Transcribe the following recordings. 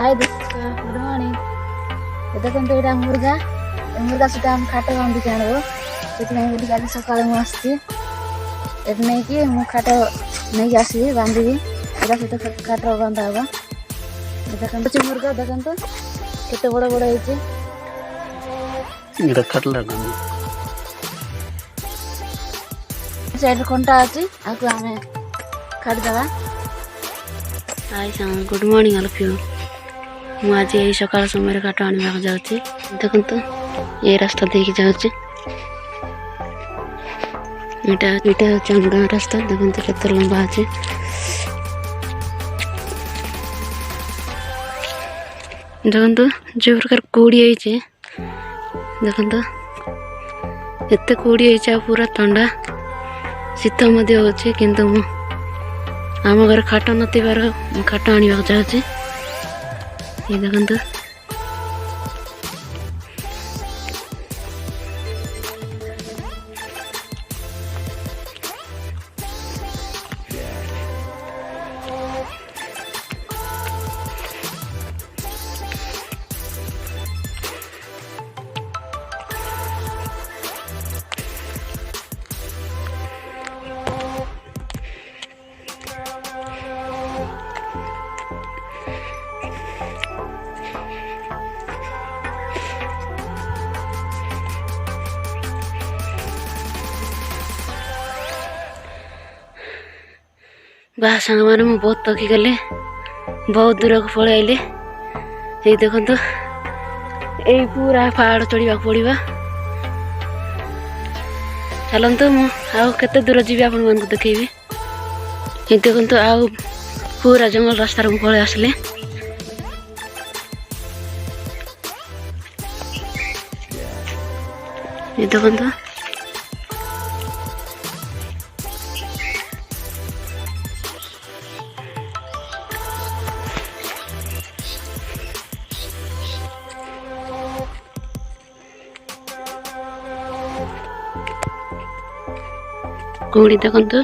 हाय दोस्तों, good morning. देखते यहाँ मुर्गा मुर्गा सुधा आम खाट बांधिक आणव से आज सका मुझे नहीं कि खाट नहीं आसबि बांधि सहित खाट बांधा हम देखते मुर्गा देखते केते बड़ बड़ होती साइड कंटा अच्छी आपको आम काटिदेवा। Hi good morning all of you. मुझे यही सकाल समय काट आने जाऊँगी देखते ये रास्ता देखी जाऊँगी इटा हूँ गाँव रास्ता देखते केते लंबा अच्छे देखते जो प्रकार कोड़ी देखते एत कोड़ी पूरा ठंडा शीत किंतु आम घर खाट नथिबार खाट आने जाऊँगी ये देखते बा सांग मैंने मुझे बहुत थकी गले बहुत दूर को पलि आइले ये देखो यही पूरा पहाड़ चढ़ा पड़ा चलतु मुझे दूर जी आप देखेबी ये देखो आउ पूरा जंगल रास्तार पलि आसले ये देखो कोड़ी देखते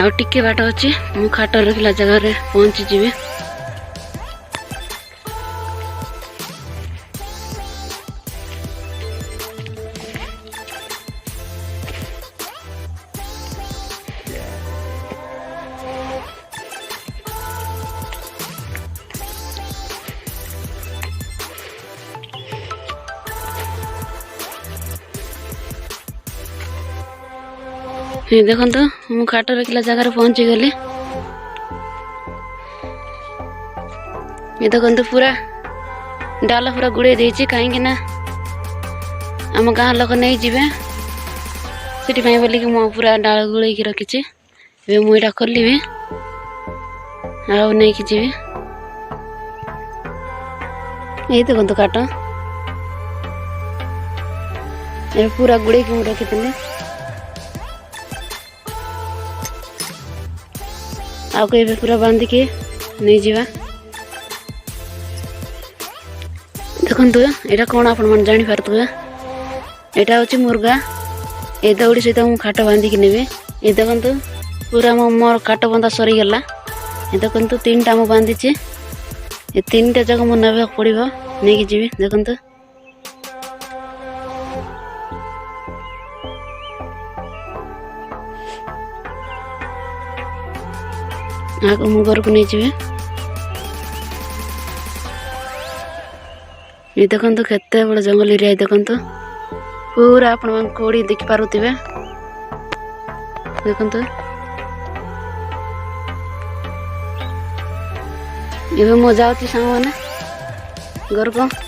आउ टिके बाट अच्छी मु खाट रखला जगह रे पहुंची जीवे ये देखो मु खाट रखला जगह पहुंची गली ये देखो पूरा डाल पूरा गुड़े देछि कहीं ना आम गाँ लोक नहीं जीवे से बोलिक मु पूरा डाल गुड़े रखी मुझा खोलि आउ नहीं जी ये देखो काट ये पूरा गुड़े की रखी आउ कहीं पूरा बांधिकी नहीं जावा देखु यहाँ कौन आप जापारे यहाँ हूँ मुर्गा ये दौड़ी सहित मुझे खाट बांधिकी नेबी ये देखु पूरा मोर खाट बंधा सरीगला ये देखु 3टा मुझे बांधीची ये 3टा जगह मुझे ना पड़ो नहीं जी देखु आगे मु घर को नहीं जी ये देखो केते बड़ा जंगल एरिया देखो पूरा आप कोड़ी देखी पारुथिबे देखो ये मु जाऊँ सांग मैंने घर को।